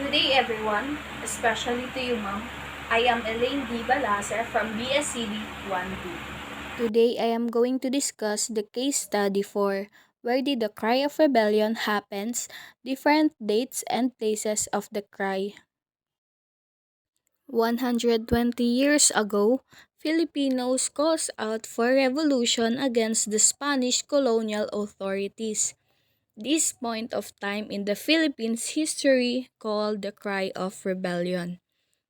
Good day everyone, especially to you ma'am. I am Elaine D. Balacer from BSCD 1-2. Today I am going to discuss the case study for Where Did the Cry of Rebellion Happens, different dates and places of the cry. 120 years ago, Filipinos calls out for revolution against the Spanish colonial authorities. This point of time in the Philippines history called the Cry of Rebellion,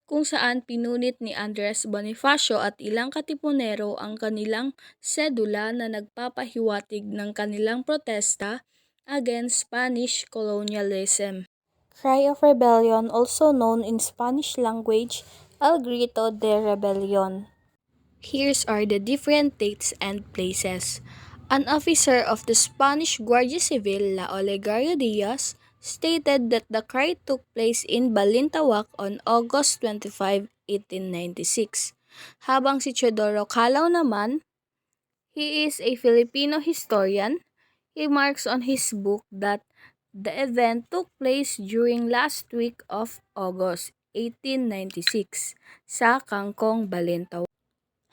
kung saan pinunit ni Andres Bonifacio at ilang katipunero ang kanilang sedula na nagpapahiwatig ng kanilang protesta against Spanish colonialism. Cry of Rebellion, also known in Spanish language, El Grito de Rebelión. Here's are the different dates and places. An officer of the Spanish Guardia Civil, La Olegario Diaz, stated that the cry took place in Balintawak on August 25, 1896. Habang si Teodoro Calao naman, he is a Filipino historian. He marks on his book that the event took place during last week of August 1896 sa Kangkong, Balintawak.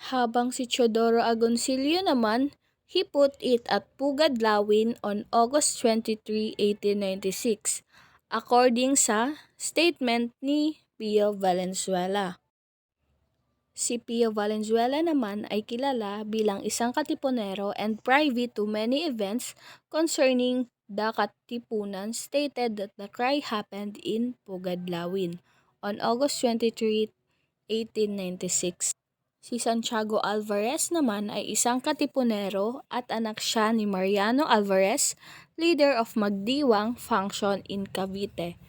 Habang si Teodoro Agoncillo naman, he put it at Pugad Lawin on August 23, 1896, according sa statement ni Pio Valenzuela. Si Pio Valenzuela naman ay kilala bilang isang katipunero and privy to many events concerning the katipunan, stated that the cry happened in Pugad Lawin on August 23, 1896. Si Santiago Alvarez naman ay isang katipunero at anak siya ni Mariano Alvarez, leader of Magdiwang faction in Cavite.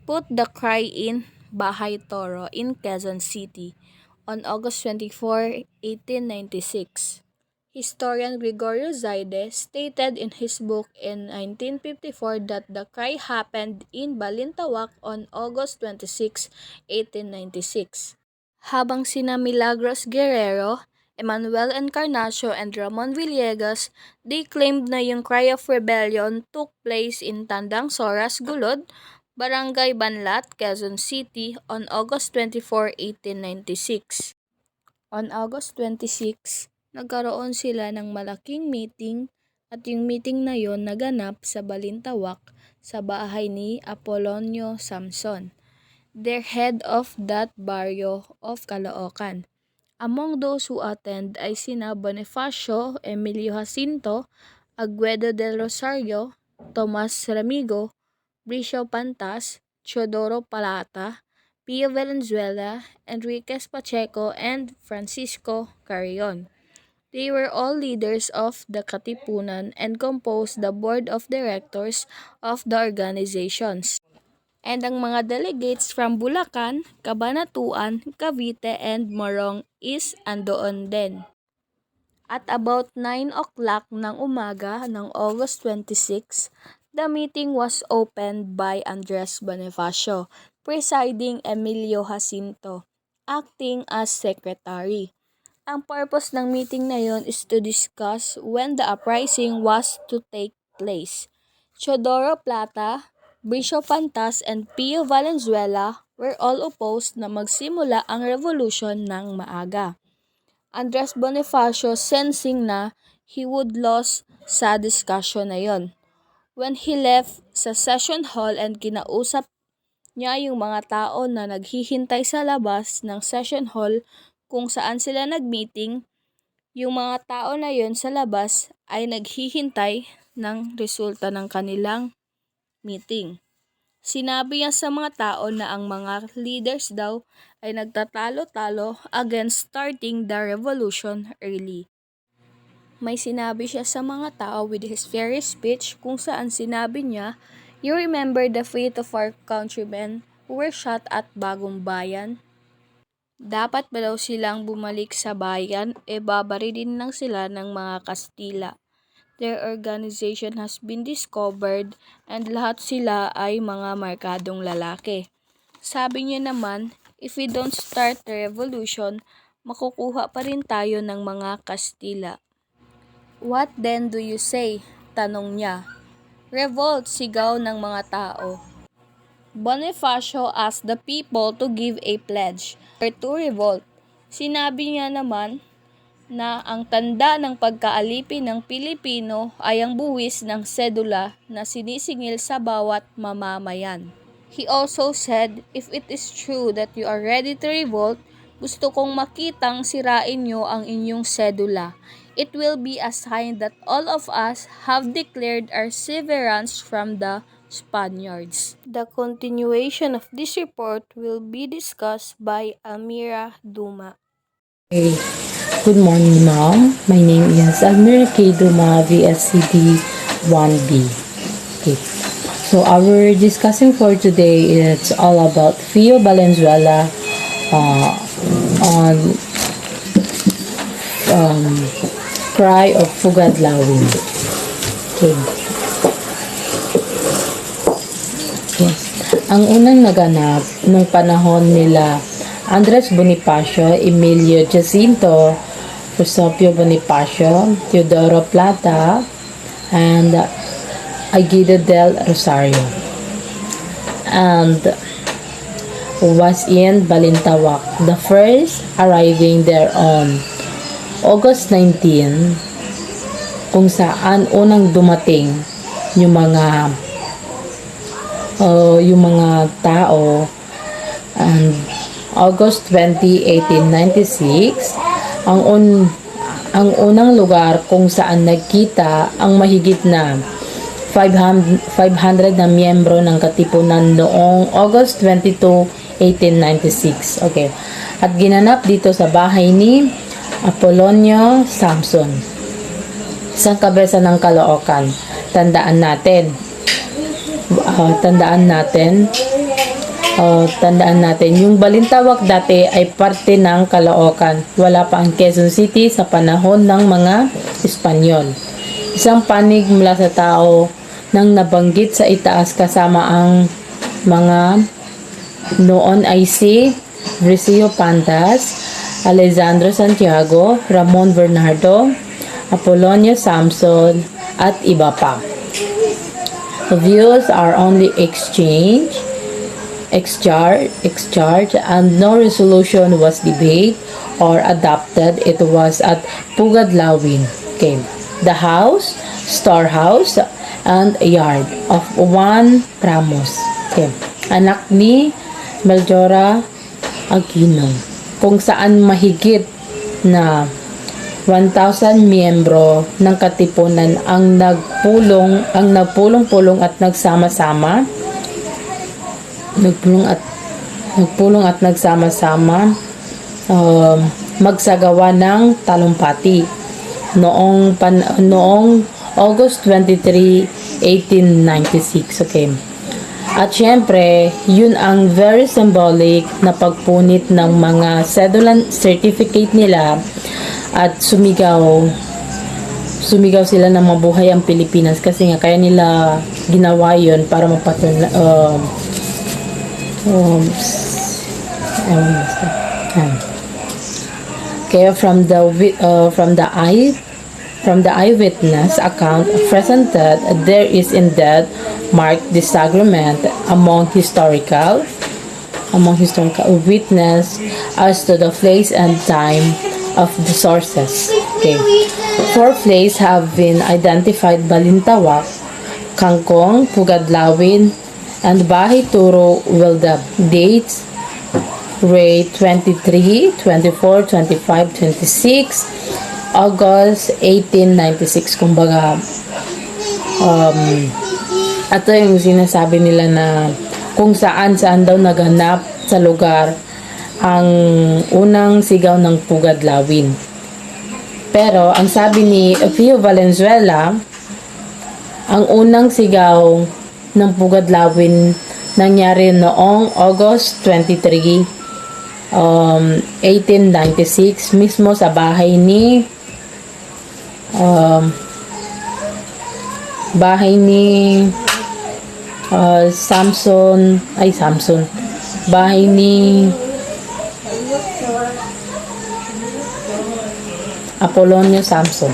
Put the cry in Bahay Toro in Quezon City on August 24, 1896. Historian Gregorio Zaide stated in his book in 1954 that the cry happened in Balintawak on August 26, 1896. Habang sina Milagros Guerrero, Emmanuel Encarnacio, and Ramon Villegas, they claimed na yung Cry of Rebellion took place in Tandang Soras, Gulod, Barangay Banlat, Quezon City on August 24, 1896. On August 26, nagkaroon sila ng malaking meeting at yung meeting na yon naganap sa Balintawak sa bahay ni Apolonio Samson, their head of that barrio of Caloocan. Among those who attend ay sina Bonifacio Emilio Jacinto, Aguedo del Rosario, Tomas Ramigo, Bricio Pantas, Teodoro Palata, Pio Valenzuela, Enriquez Pacheco, and Francisco Carrion. They were all leaders of the Katipunan and composed the board of directors of the organizations. And ang mga delegates from Bulacan, Cabanatuan, Cavite, and Morong is andoon din. At about 9 o'clock ng umaga ng August 26, the meeting was opened by Andres Bonifacio, presiding Emilio Jacinto, acting as secretary. Ang purpose ng meeting na yon is to discuss when the uprising was to take place. Teodoro Plata, Bricio Pantas, and Pio Valenzuela were all opposed na magsimula ang revolusyon ng maaga. Andres Bonifacio sensing na he would lose sa discussion na yon. When he left sa session hall and kinausap niya yung mga tao na naghihintay sa labas ng session hall kung saan sila nagmeeting, yung mga tao na yon sa labas ay naghihintay ng resulta ng kanilang meeting. Sinabi niya sa mga tao na ang mga leaders daw ay nagtatalo-talo against starting the revolution early. May sinabi siya sa mga tao with his very speech kung saan sinabi niya, "You remember the fate of our countrymen who were shot at Bagong Bayan? Dapat ba daw silang bumalik sa bayan, babarilin lang sila ng mga Kastila. Their organization has been discovered and lahat sila ay mga markadong lalaki." Sabi niya naman, if we don't start the revolution, makukuha pa rin tayo ng mga Kastila. What then do you say? Tanong niya. Revolt, sigaw ng mga tao. Bonifacio asked the people to give a pledge or to revolt. Sinabi niya naman na ang tanda ng pagkaalipin ng Pilipino ay ang buwis ng sedula na sinisingil sa bawat mamamayan. He also said, if it is true that you are ready to revolt, gusto kong makitang sirain nyo ang inyong sedula. It will be a sign that all of us have declared our severance from the Spaniards. The continuation of this report will be discussed by Almira Duma. Okay. Good morning, ma'am. My name is Almira K. Duma, VSCD 1B. Okay. So our discussion for today is all about Fio Valenzuela on Cry of Pugadlawin. Okay. Yes. Ang unang naganap nung panahon nila Andres Bonifacio, Emilio Jacinto, Eusebio Bonifacio, Teodoro Plata, and Aguido del Rosario, and was in Balintawak. The first arriving there on August 19, kung saan unang dumating yung mga tao, and August 20, 1896, ang unang lugar kung saan nagkita ang mahigit na 500 na miyembro ng Katipunan noong August 22, 1896. Okay. At ginanap dito sa bahay ni Apolonio Samson, isang kabesa ng Caloocan. Tandaan natin, yung Balintawak dati ay parte ng Caloocan. Wala pa ang Quezon City sa panahon ng mga Espanyol. Isang panig mula sa tao nang nabanggit sa itaas kasama ang mga noon ay si Bricio Pantas, Alessandro Santiago, Ramon Bernardo, Apolonio Samson, at iba pa. The views are only exchanged, and no resolution was debated or adopted. It was at Pugadlawin. Okay. The house, storehouse, and a yard of Juan Ramos. Okay. Anak ni Meljora Aquino, kung saan mahigit na 1,000 miyembro ng Katipunan ang nagpulong-pulong at nagsama-sama magsagawa ng talumpati noong August 23, 1896. Okay. At syempre, yun ang very symbolic na pagpunit ng mga cedulan certificate nila at sumigaw sila na mabuhay ang Pilipinas, kasi nga kaya nila ginawa yun para kaya from the eyewitness account presented, there is indeed marked disagreement among historical witness as to the place and time of the sources. Okay. 4 places have been identified: Balintawak, Kangkong, Pugadlawin, and Bahay Turo, with the dates Ray 23, 24, 25, 26, August 1896. Kumbaga, ito yung sinasabi nila na kung saan daw naganap sa lugar ang unang sigaw ng Pugadlawin. Pero ang sabi ni Fio Valenzuela, ang unang sigaw ng Pugadlawin nangyari noong August 23, 1896, mismo sa bahay ni bahay ni Apolonio Samson.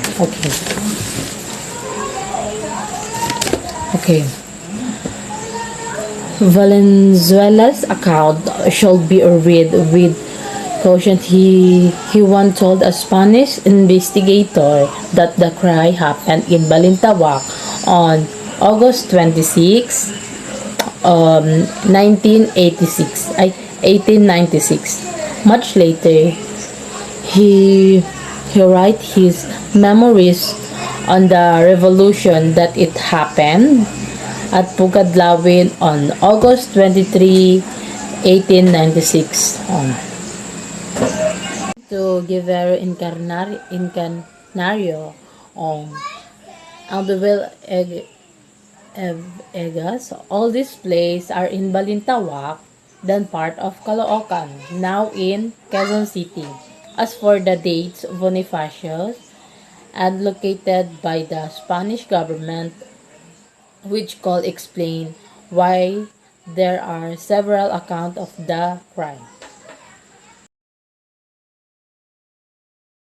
Okay. Valenzuela's account should be read with caution. He once told a Spanish investigator that the cry happened in Balintawak on August 26, 1896. Much later, he write his memories on the revolution that it happened at Pugadlawin on August 23, 1896. To Guevara Encarnario Aldevel Egas. All these places are in Balintawak, then part of Caloocan, now in Quezon City. As for the dates, Bonifacius, advocated by the Spanish government, which call explain why there are several accounts of the crime.